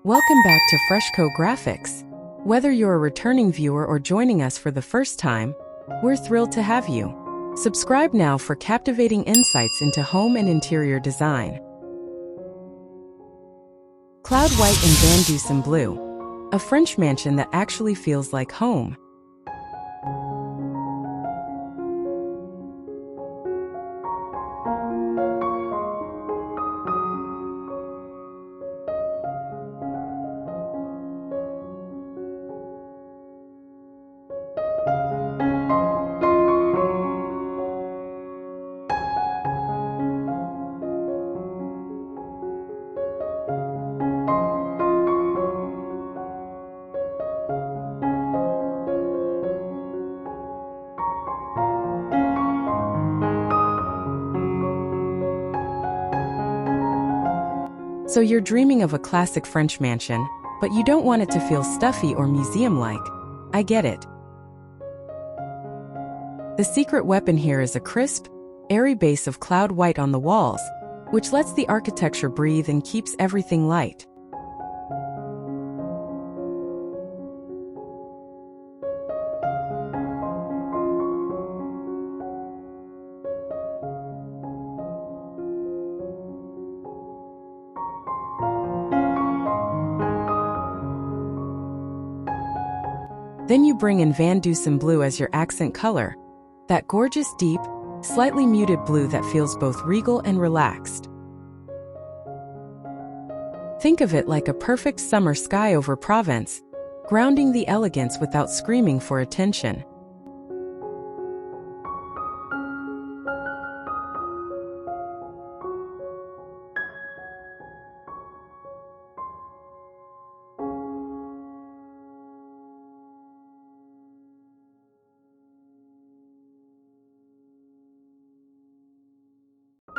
Welcome back to Freshco Graphics. Whether you're a returning viewer or joining us for the first time, we're thrilled to have you. Subscribe now for captivating insights into home and interior design. Cloud White in Van Deusen Blue, a French mansion that actually feels like home. So you're dreaming of a classic French mansion, but you don't want it to feel stuffy or museum-like. I get it. The secret weapon here is a crisp, airy base of cloud white on the walls, which lets the architecture breathe and keeps everything light. Then you bring in Van Deusen Blue as your accent color, that gorgeous deep, slightly muted blue that feels both regal and relaxed. Think of it like a perfect summer sky over Provence, grounding the elegance without screaming for attention.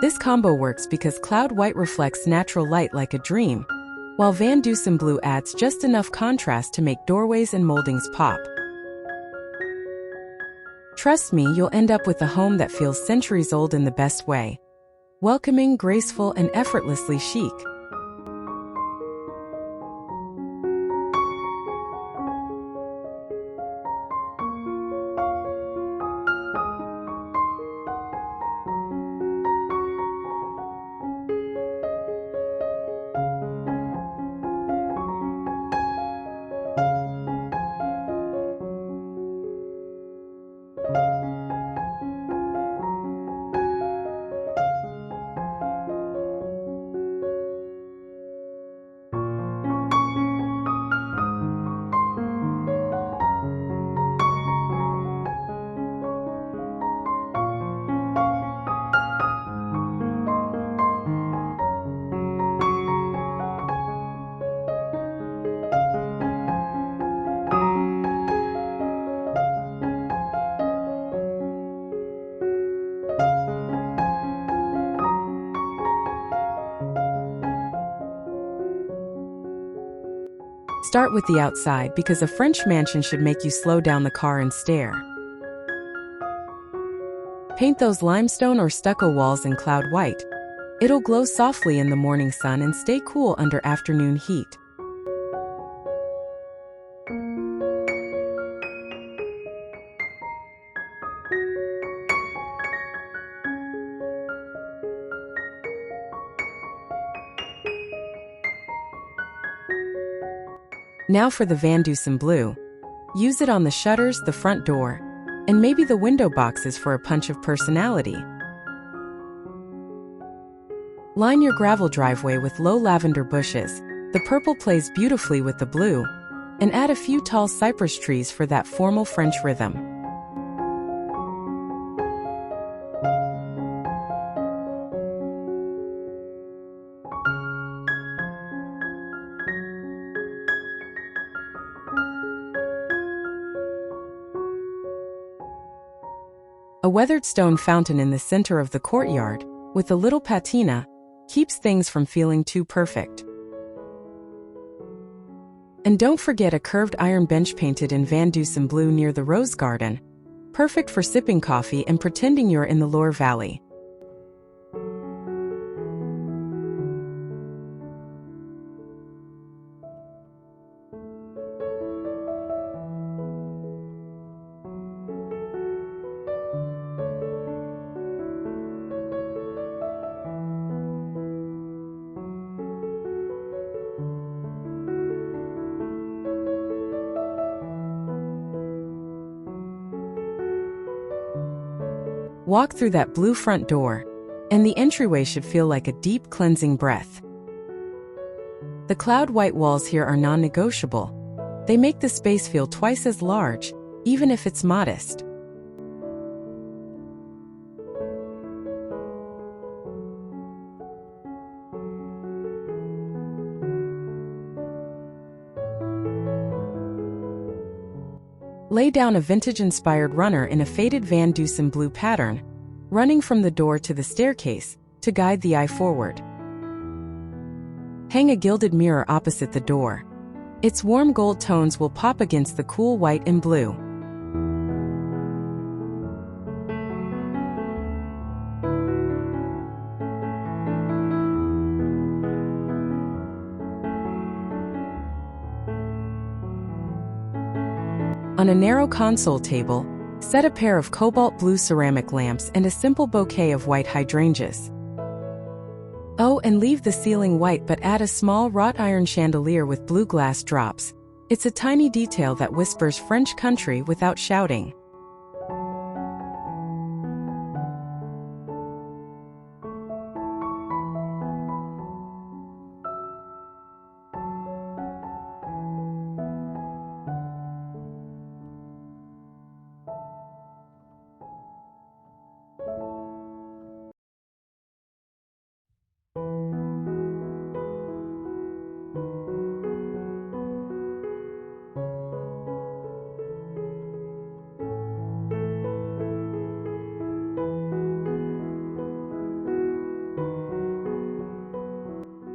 This combo works because Cloud White reflects natural light like a dream, while Van Deusen Blue adds just enough contrast to make doorways and moldings pop. Trust me, you'll end up with a home that feels centuries old in the best way. Welcoming, graceful, and effortlessly chic. Start with the outside because a French mansion should make you slow down the car and stare. Paint those limestone or stucco walls in cloud white. It'll glow softly in the morning sun and stay cool under afternoon heat. Now for the Van Deusen Blue. Use it on the shutters, the front door, and maybe the window boxes for a punch of personality. Line your gravel driveway with low lavender bushes. The purple plays beautifully with the blue, and add a few tall cypress trees for that formal French rhythm. A weathered stone fountain in the center of the courtyard, with a little patina, keeps things from feeling too perfect. And don't forget a curved iron bench painted in Van Deusen Blue near the rose garden, perfect for sipping coffee and pretending you're in the Loire Valley. Walk through that blue front door, and the entryway should feel like a deep cleansing breath. The cloud white walls here are non-negotiable. They make the space feel twice as large, even if it's modest. Lay down a vintage-inspired runner in a faded Van Deusen Blue pattern, running from the door to the staircase to guide the eye forward. Hang a gilded mirror opposite the door. Its warm gold tones will pop against the cool white and blue. On a narrow console table, set a pair of cobalt blue ceramic lamps and a simple bouquet of white hydrangeas. Oh, and leave the ceiling white but add a small wrought iron chandelier with blue glass drops. It's a tiny detail that whispers French country without shouting.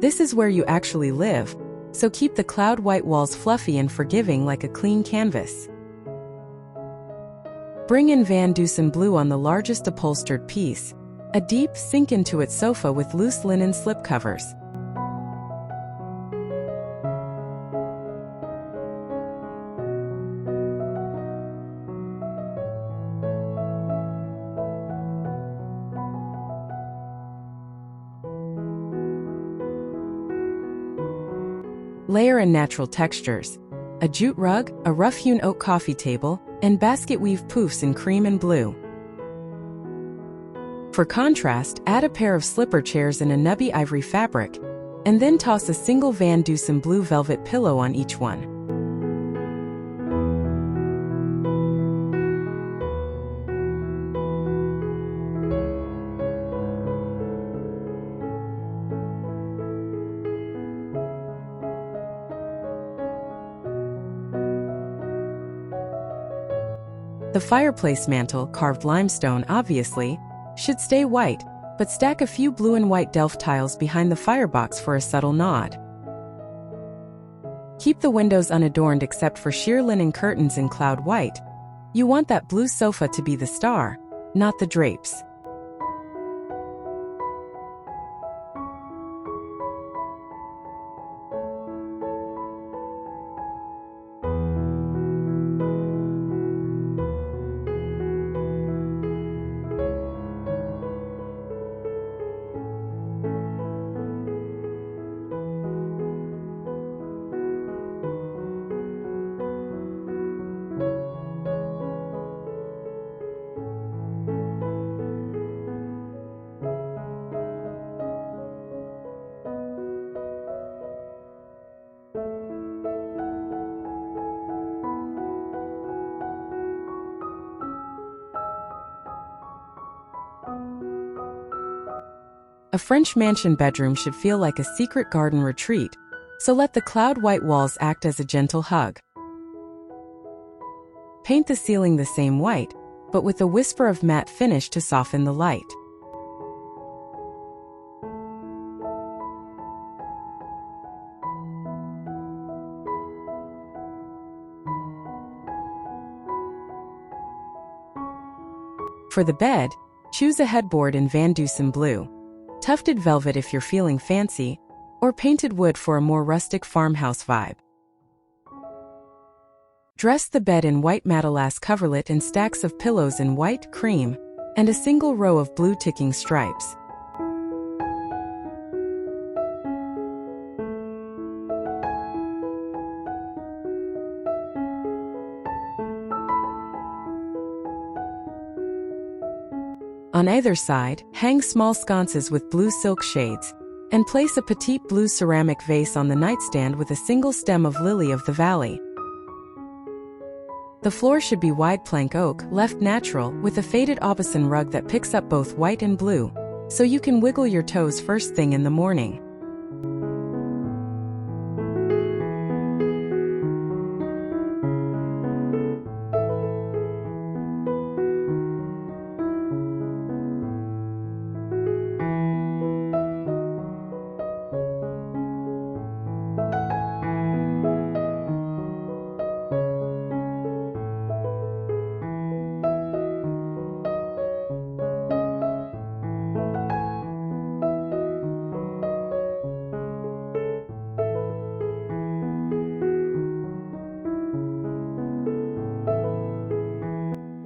This is where you actually live, so keep the cloud white walls fluffy and forgiving like a clean canvas. Bring in Van Deusen Blue on the largest upholstered piece, a deep sink into its sofa with loose linen slipcovers. Layer in natural textures, a jute rug, a rough-hewn oak coffee table, and basket weave poofs in cream and blue. For contrast, add a pair of slipper chairs in a nubby ivory fabric, and then toss a single Van Deusen Blue velvet pillow on each one. The fireplace mantle, carved limestone obviously, should stay white, but stack a few blue and white Delft tiles behind the firebox for a subtle nod. Keep the windows unadorned except for sheer linen curtains in cloud white. You want that blue sofa to be the star, not the drapes. A French mansion bedroom should feel like a secret garden retreat, so let the cloud white walls act as a gentle hug. Paint the ceiling the same white, but with a whisper of matte finish to soften the light. For the bed, choose a headboard in Van Deusen Blue, tufted velvet if you're feeling fancy, or painted wood for a more rustic farmhouse vibe. Dress the bed in white matelass coverlet and stacks of pillows in white, cream, and a single row of blue ticking stripes. On either side, hang small sconces with blue silk shades, and place a petite blue ceramic vase on the nightstand with a single stem of lily of the valley. The floor should be wide plank oak, left natural, with a faded aubusson rug that picks up both white and blue, so you can wiggle your toes first thing in the morning.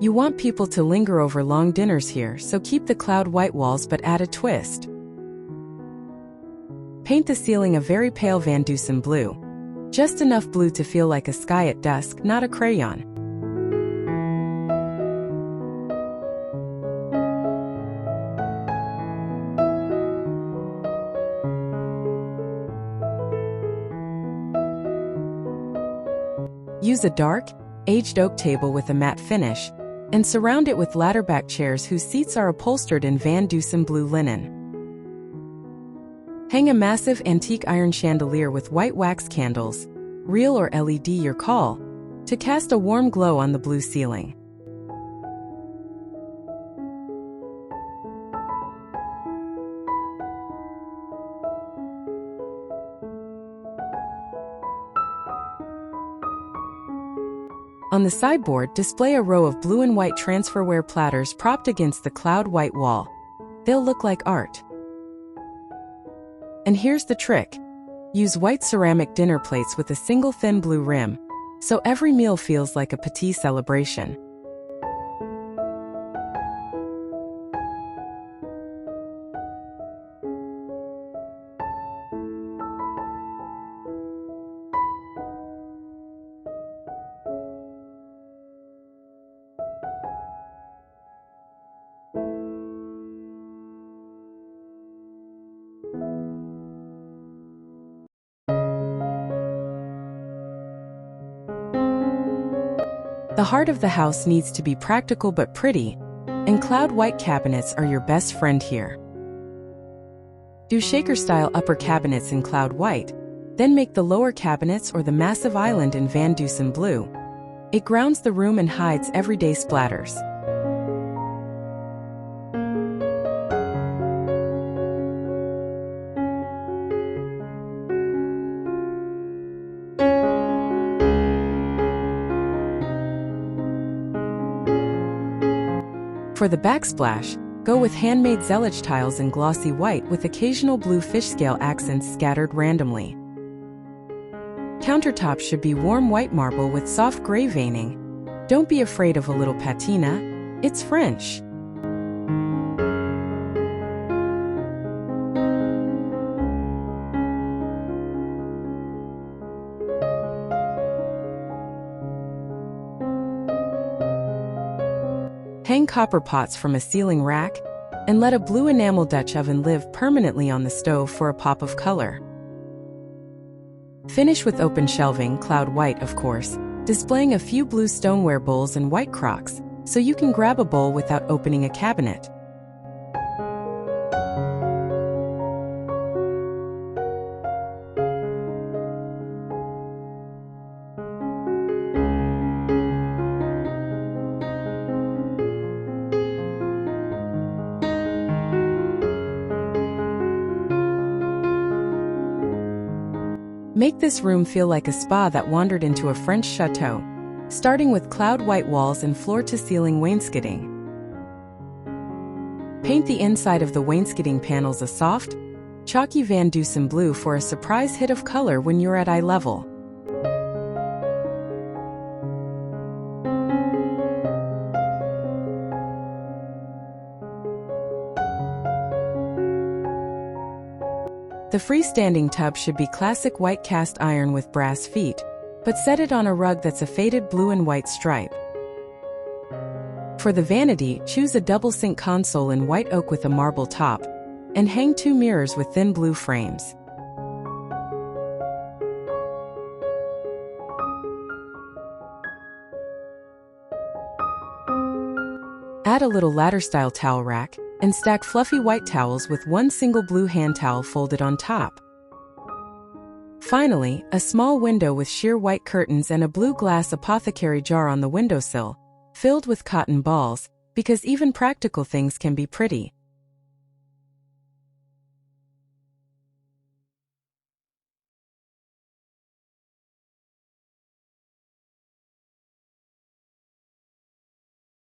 You want people to linger over long dinners here, so keep the cloud white walls but add a twist. Paint the ceiling a very pale Van Deusen blue. Just enough blue to feel like a sky at dusk, not a crayon. Use a dark, aged oak table with a matte finish, and surround it with ladder-back chairs whose seats are upholstered in Van Deusen blue linen. Hang a massive antique iron chandelier with white wax candles, real or LED your call, to cast a warm glow on the blue ceiling. On the sideboard, display a row of blue and white transferware platters propped against the cloud white wall. They'll look like art. And here's the trick. Use white ceramic dinner plates with a single thin blue rim, so every meal feels like a petit celebration. The heart of the house needs to be practical but pretty, and cloud white cabinets are your best friend here. Do shaker-style upper cabinets in cloud white, then make the lower cabinets or the massive island in Van Deusen blue. It grounds the room and hides everyday splatters. For the backsplash, go with handmade zellige tiles in glossy white with occasional blue fish scale accents scattered randomly. Countertops should be warm white marble with soft gray veining. Don't be afraid of a little patina, it's French. Hang copper pots from a ceiling rack, and let a blue enamel Dutch oven live permanently on the stove for a pop of color. Finish with open shelving, cloud white of course, displaying a few blue stoneware bowls and white crocks, so you can grab a bowl without opening a cabinet. Make this room feel like a spa that wandered into a French chateau, starting with cloud white walls and floor-to-ceiling wainscoting. Paint the inside of the wainscoting panels a soft, chalky Van Deusen blue for a surprise hit of color when you're at eye level. The freestanding tub should be classic white cast iron with brass feet, but set it on a rug that's a faded blue and white stripe. For the vanity, choose a double sink console in white oak with a marble top, and hang 2 mirrors with thin blue frames. Add a little ladder-style towel rack, and stack fluffy white towels with 1 single blue hand towel folded on top. Finally, a small window with sheer white curtains and a blue glass apothecary jar on the windowsill, filled with cotton balls, because even practical things can be pretty.